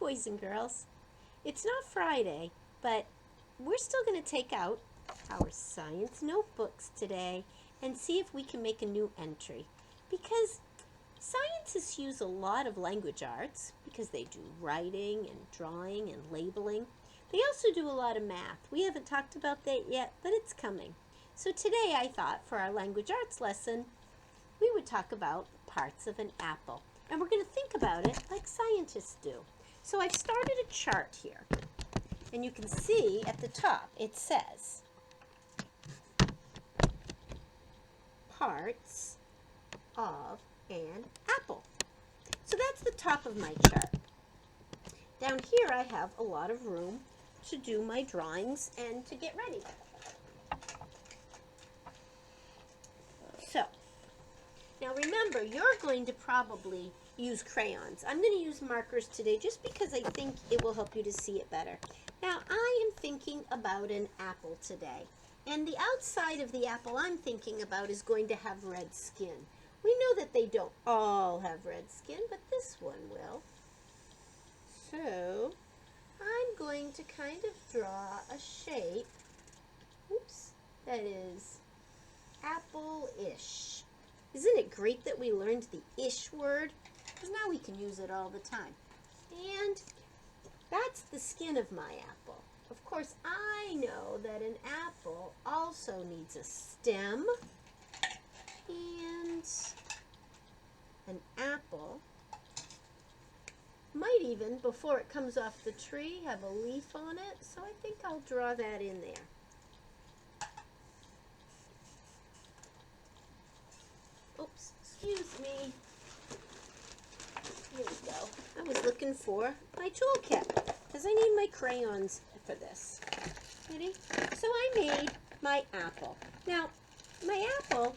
boys and girls. It's not Friday, but we're still going to take out our science notebooks today and see if we can make a new entry. Because scientists use a lot of language arts because they do writing and drawing and labeling. They also do a lot of math. We haven't talked about that yet, but it's coming. So today I thought for our language arts lesson, we would talk about parts of an apple. And we're going to think about it like scientists do. So I've started a chart here. And you can see at the top it says parts of an apple. So that's the top of my chart. Down here I have a lot of room to do my drawings and to get ready. So, now remember, you're going to probably use crayons. I'm going to use markers today just because I think it will help you to see it better. Now, I am thinking about an apple today. And the outside of the apple I'm thinking about is going to have red skin. We know that they don't all have red skin, but this one will. So, I'm going to kind of draw a shape, that is apple-ish. Isn't it great that we learned the ish word? Because now we can use it all the time. And that's the skin of my apple. Of course, I know that an apple also needs a stem, and an apple might even, before it comes off the tree, have a leaf on it. So I think I'll draw that in there. Oops, excuse me. Here we go. I was looking for my toolkit because I need my crayons for this. Ready? So I made my apple. Now, my apple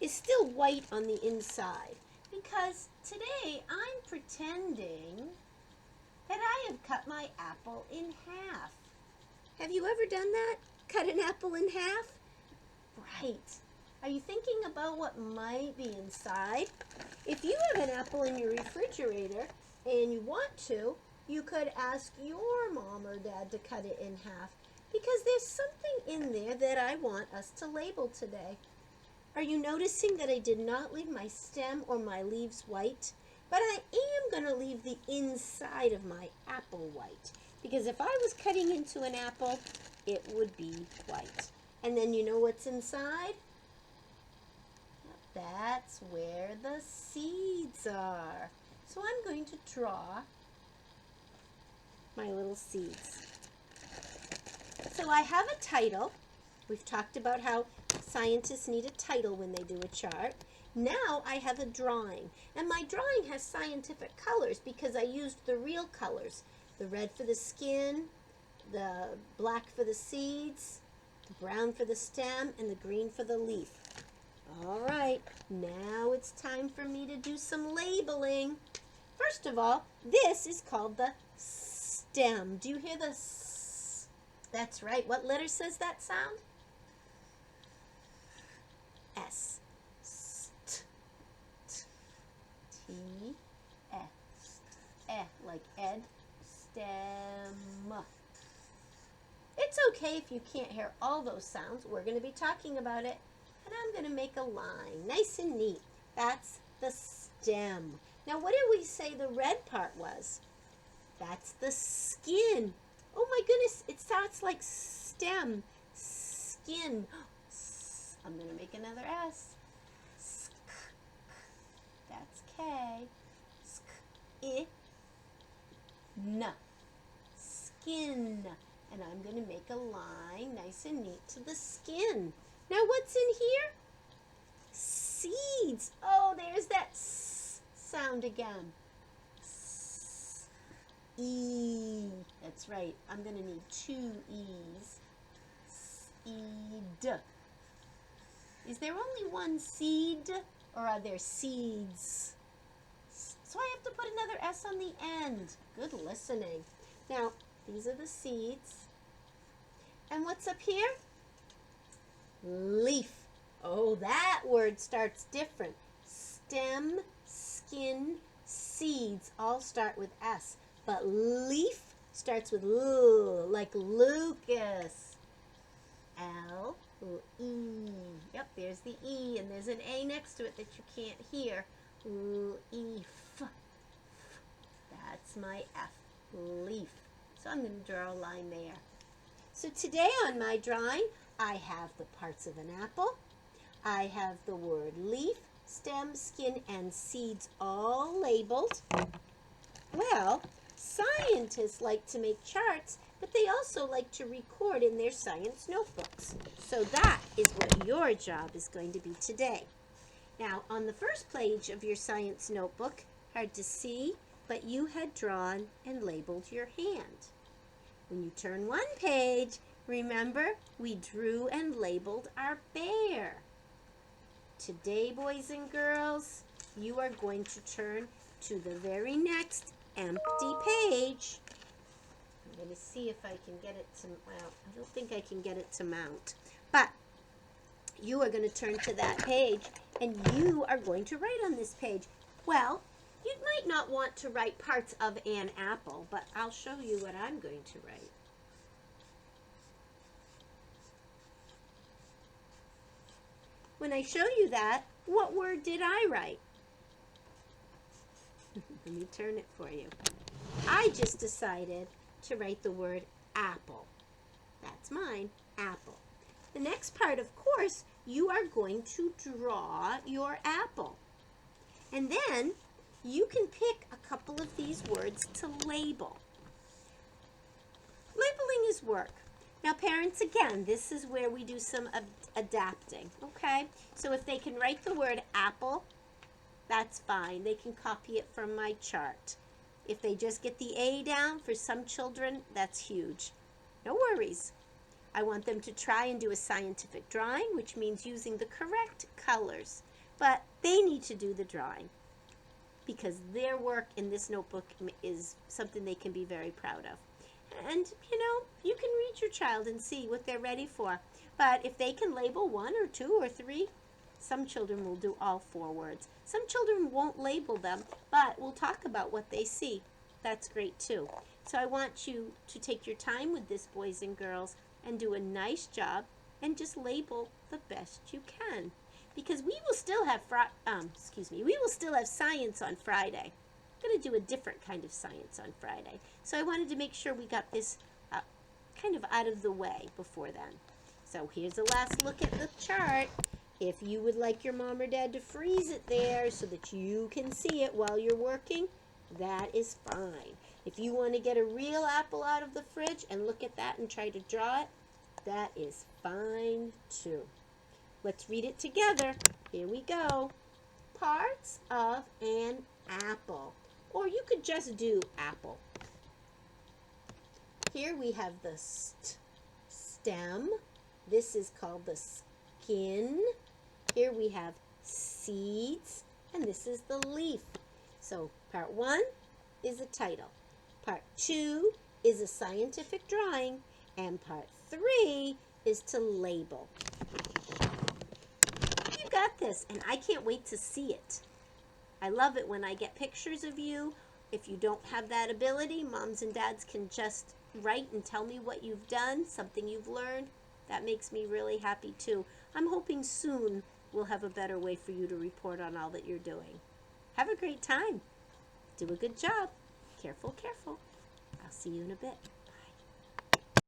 is still white on the inside because today I'm pretending that I have cut my apple in half. Have you ever done that? Cut an apple in half? Right. Are you thinking about what might be inside? If you have an apple in your refrigerator and you want to, you could ask your mom or dad to cut it in half because there's something in there that I want us to label today. Are you noticing that I did not leave my stem or my leaves white? But I am going to leave the inside of my apple white because if I was cutting into an apple, it would be white. And then you know what's inside? That's where the seeds are. So I'm going to draw my little seeds. So I have a title. We've talked about how scientists need a title when they do a chart. Now I have a drawing. And my drawing has scientific colors because I used the real colors. The red for the skin, the black for the seeds, the brown for the stem, and the green for the leaf. All right, now it's time for me to do some labeling. First of all, this is called the stem. Do you hear the s? That's right. What letter says that sound? S. St. T. S. Like Ed. Stem. It's okay if you can't hear all those sounds. We're going to be talking about it. And I'm going to make a line, nice and neat. That's the stem. Now, what did we say the red part was? That's the skin. Oh my goodness, it sounds like stem, skin. I'm going to make another S. That's K. I. N. Skin. And I'm going to make a line, nice and neat, to the skin. Now what's in here? Seeds. Oh, there's that S sound again. S. E. That's right. I'm going to need 2 E's. Seed. Is there only one seed or are there seeds? So I have to put another S on the end. Good listening. Now, these are the seeds. And what's up here? Leaf. Oh, that word starts different. Stem, skin, seeds all start with S. But leaf starts with L, like Lucas. L-E. Yep, there's the E, and there's an A next to it that you can't hear. Leaf. That's my F, leaf. So I'm going to draw a line there. So today on my drawing, I have the parts of an apple. I have the word leaf, stem, skin, and seeds all labeled. Well, scientists like to make charts, but they also like to record in their science notebooks. So that is what your job is going to be today. Now, on the first page of your science notebook, hard to see, but you had drawn and labeled your hand. When you turn one page, remember we drew and labeled our bear. Today, boys and girls, you are going to turn to the very next empty page. I'm going to see if I can get it to, well, I don't think I can get it to mount. But you are going to turn to that page, and you are going to write on this page. Well, you might not want to write parts of an apple, but I'll show you what I'm going to write. When I show you that, what word did I write? Let me turn it for you. I just decided to write the word apple. That's mine, apple. The next part, of course, you are going to draw your apple. And then you can pick a couple of these words to label. Labeling is work. Now, parents, again, this is where we do some adapting, okay? So if they can write the word apple, that's fine. They can copy it from my chart. If they just get the A down, for some children, that's huge. No worries. I want them to try and do a scientific drawing, which means using the correct colors. But they need to do the drawing because their work in this notebook is something they can be very proud of. And, you know, you can read your child and see what they're ready for. But if they can label 1 or 2 or 3, some children will do all 4 words. Some children won't label them, but we'll talk about what they see. That's great too. So I want you to take your time with this, boys and girls, and do a nice job and just label the best you can. Because we will still have we will still have science on Friday. I'm going to do a different kind of science on Friday. So I wanted to make sure we got this kind of out of the way before then. So here's a last look at the chart. If you would like your mom or dad to freeze it there so that you can see it while you're working, that is fine. If you want to get a real apple out of the fridge and look at that and try to draw it, that is fine too. Let's read it together. Here we go. Parts of an apple. Or you could just do apple. Here we have the stem. This is called the skin. Here we have seeds. And this is the leaf. So part 1 is a title. Part 2 is a scientific drawing. And part 3 is to label. You got this, and I can't wait to see it. I love it when I get pictures of you. If you don't have that ability, moms and dads can just write and tell me what you've done, something you've learned. That makes me really happy too. I'm hoping soon we'll have a better way for you to report on all that you're doing. Have a great time. Do a good job. Careful, careful. I'll see you in a bit.